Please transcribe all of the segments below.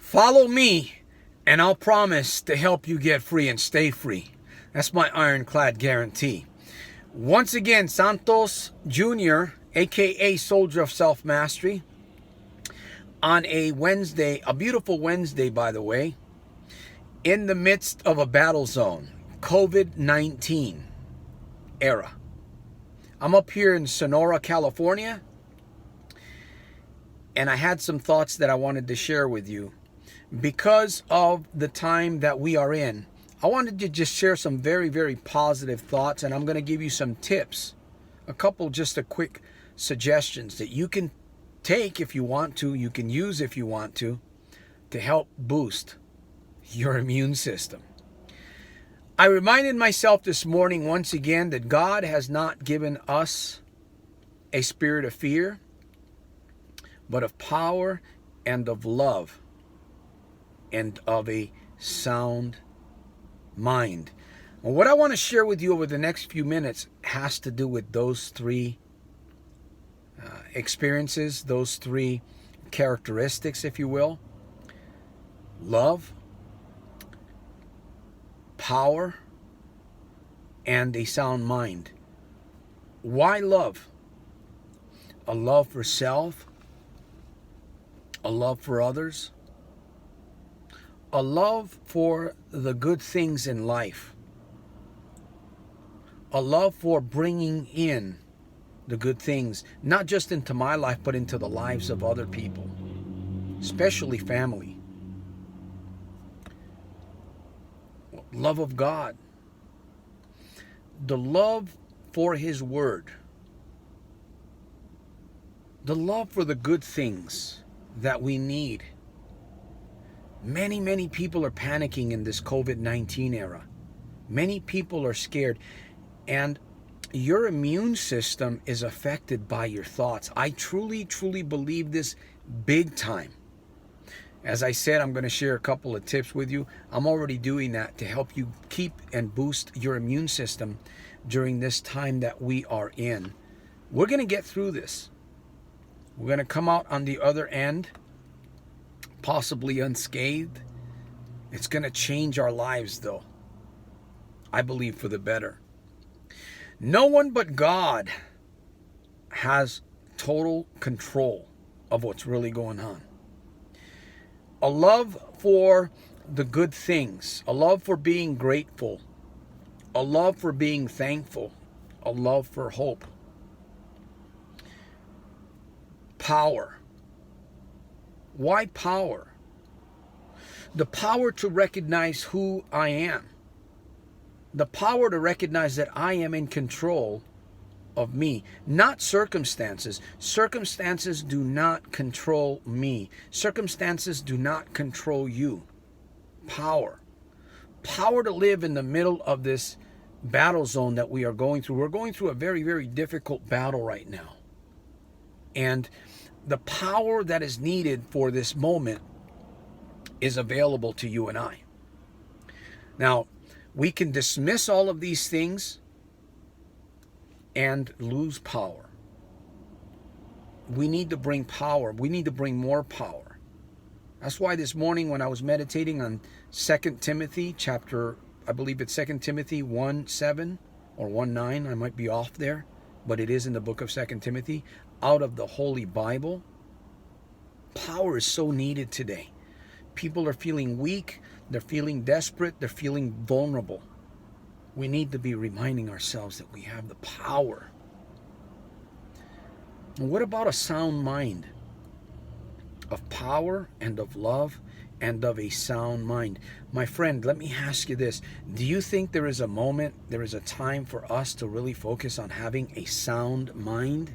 Follow me, and I'll promise to help you get free and stay free. That's my ironclad guarantee. Once again, Santos Jr., aka Soldier of Self-Mastery, on a Wednesday, a beautiful Wednesday, by the way, in the midst of a battle zone, COVID-19 era. I'm up here in Sonora, California, and I had some thoughts that I wanted to share with you. Because of the time that we are in, I wanted to just share some very, very positive thoughts, and I'm going to give you some tips, a couple just a quick suggestions that you can take if you want to, you can use if you want to help boost your immune system. I reminded myself this morning once again that God has not given us a spirit of fear, but of power and of love and of a sound mind. And what I want to share with you over the next few minutes has to do with those three experiences, those three characteristics, if you will. Love, power, and a sound mind. Why love? A love for self, a love for others, a love for the good things in life, a love for bringing in the good things, not just into my life, but into the lives of other people, especially family. Love of God, the love for His Word, the love for the good things that we need. Many people are panicking in this COVID-19 era. Many people are scared. And your immune system is affected by your thoughts. I truly believe this big time. As I said, I'm going to share a couple of tips with you. I'm already doing that to help you keep and boost your immune system during this time that we are in. We're going to get through this. We're going to come out on the other end, possibly unscathed. It's going to change our lives, though. I believe for the better. No one but God has total control of what's really going on. A love for the good things, a love for being grateful, a love for being thankful, a love for hope. Power. Why power? The power to recognize who I am. The power to recognize that I am in control of me, not circumstances. Circumstances do not control me. Circumstances do not control you. Power. Power to live in the middle of this battle zone that we are going through. We're going through a very, very difficult battle right now. And the power that is needed for this moment is available to you and I. Now, we can dismiss all of these things and lose power. We need to bring power. We need to bring more power. That's why this morning when I was meditating on 2 Timothy chapter, I believe it's 2 Timothy 1:7 or 1:9, I might be off there, but it is in the book of 2 Timothy, out of the Holy Bible. Power is so needed today. People are feeling weak, they're feeling desperate, they're feeling vulnerable. We need to be reminding ourselves that we have the power. And what about a sound mind? Of power and of love and of a sound mind. My friend, let me ask you this. Do you think there is a moment, there is a time for us to really focus on having a sound mind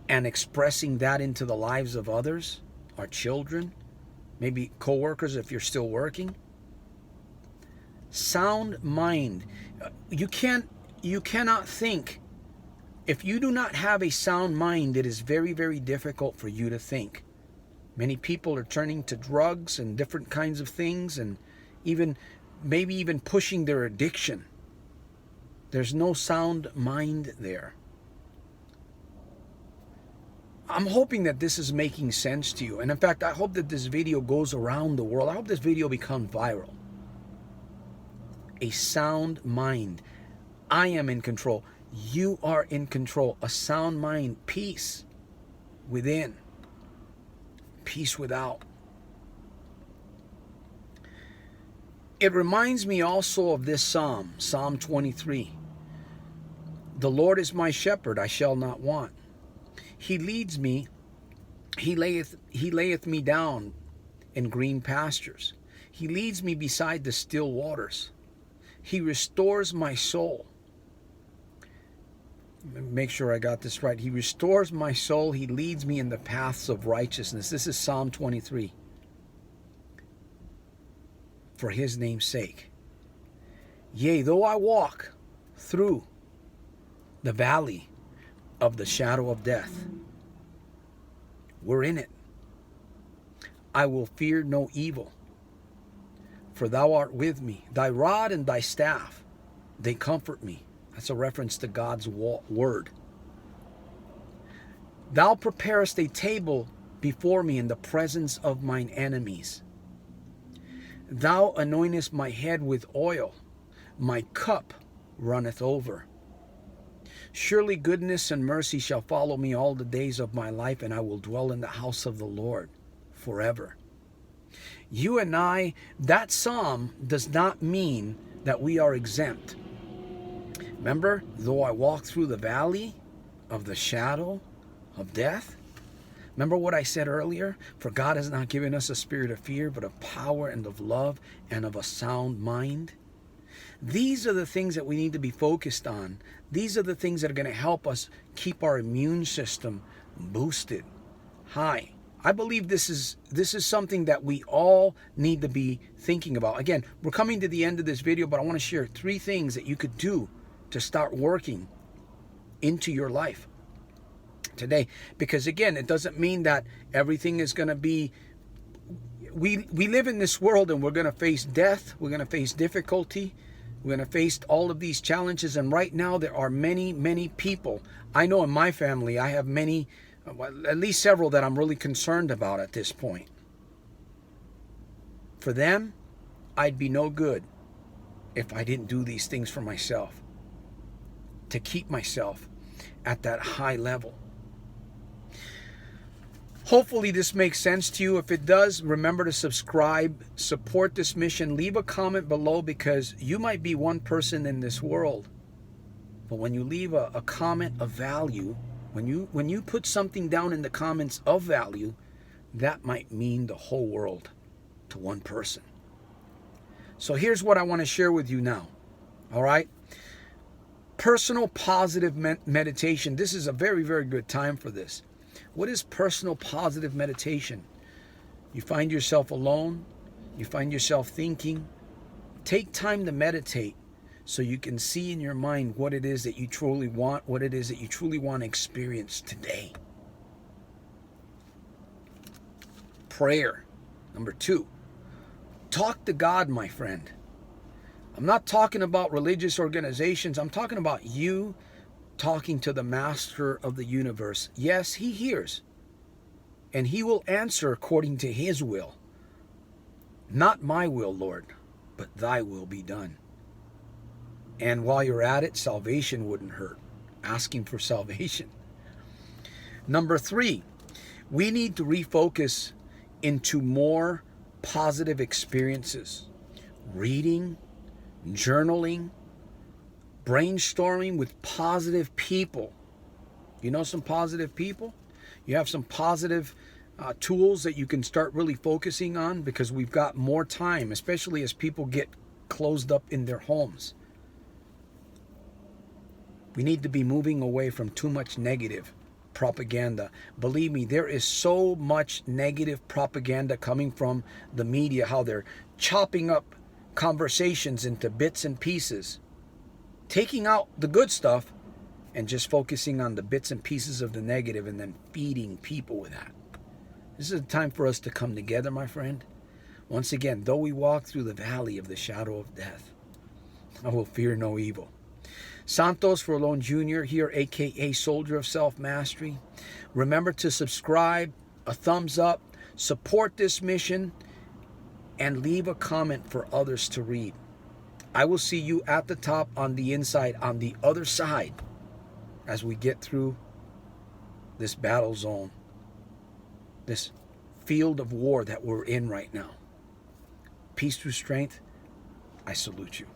and expressing that into the lives of others, our children, maybe co-workers if you're still working? Sound mind. You cannot think. If you do not have a sound mind, it is very, very difficult for you to think. Many people are turning to drugs and different kinds of things, and maybe even pushing their addiction. There's no sound mind there. I'm hoping that this is making sense to you. And in fact, I hope that this video goes around the world. I hope this video becomes viral. A sound mind. I am in control. You are in control. A sound mind. Peace within. Peace without. It reminds me also of this psalm, Psalm 23. The Lord is my shepherd, I shall not want. He leads me, he layeth me down in green pastures. He leads me beside the still waters. He restores my soul. Make sure I got this right. He restores my soul. He leads me in the paths of righteousness. This is Psalm 23. For his name's sake. Yea, though I walk through the valley of the shadow of death. We're in it. I will fear no evil, for thou art with me. Thy rod and thy staff, they comfort me. That's a reference to God's word. Thou preparest a table before me in the presence of mine enemies. Thou anointest my head with oil. My cup runneth over. Surely goodness and mercy shall follow me all the days of my life, and I will dwell in the house of the Lord forever. You and I, that psalm does not mean that we are exempt. Remember, though I walk through the valley of the shadow of death. Remember what I said earlier? For God has not given us a spirit of fear, but of power and of love and of a sound mind. These are the things that we need to be focused on. These are the things that are going to help us keep our immune system boosted high. I believe this is something that we all need to be thinking about. Again, we're coming to the end of this video, but I want to share 3 things that you could do to start working into your life today. Because again, it doesn't mean that everything is going to be... We live in this world and we're going to face death. We're going to face difficulty. We're going to face all of these challenges. And right now there are many, many people. I know in my family I have many, at least several that I'm really concerned about at this point. For them, I'd be no good if I didn't do these things for myself, to keep myself at that high level. Hopefully this makes sense to you. If it does, remember to subscribe, support this mission, leave a comment below, because you might be one person in this world. But when you leave a comment of value, when you put something down in the comments of value, that might mean the whole world to one person. So here's what I want to share with you now. All right? Personal positive meditation. This is a very, very good time for this. What is personal positive meditation? You find yourself alone. You find yourself thinking. Take time to meditate so you can see in your mind what it is that you truly want, what it is that you truly want to experience today. Prayer. Number 2. Talk to God, my friend. I'm not talking about religious organizations. I'm talking about you talking to the master of the universe. Yes, he hears. And he will answer according to his will. Not my will, Lord, but thy will be done. And while you're at it, salvation wouldn't hurt. Asking for salvation. Number 3, we need to refocus into more positive experiences. Reading, journaling, brainstorming with positive people. You know some positive people? You have some positive tools that you can start really focusing on, because we've got more time, especially as people get closed up in their homes. We need to be moving away from too much negative propaganda. Believe me, there is so much negative propaganda coming from the media, how they're chopping up conversations into bits and pieces, taking out the good stuff and just focusing on the bits and pieces of the negative, and then feeding people with that. This is a time for us to come together, my friend. Once again, though we walk through the valley of the shadow of death, I will fear no evil. Santos Rolon Jr. here, aka Soldier of Self-Mastery. Remember to subscribe, a thumbs up, support this mission, and leave a comment for others to read. I will see you at the top, on the inside, on the other side, as we get through this battle zone, this field of war that we're in right now. Peace through strength. I salute you.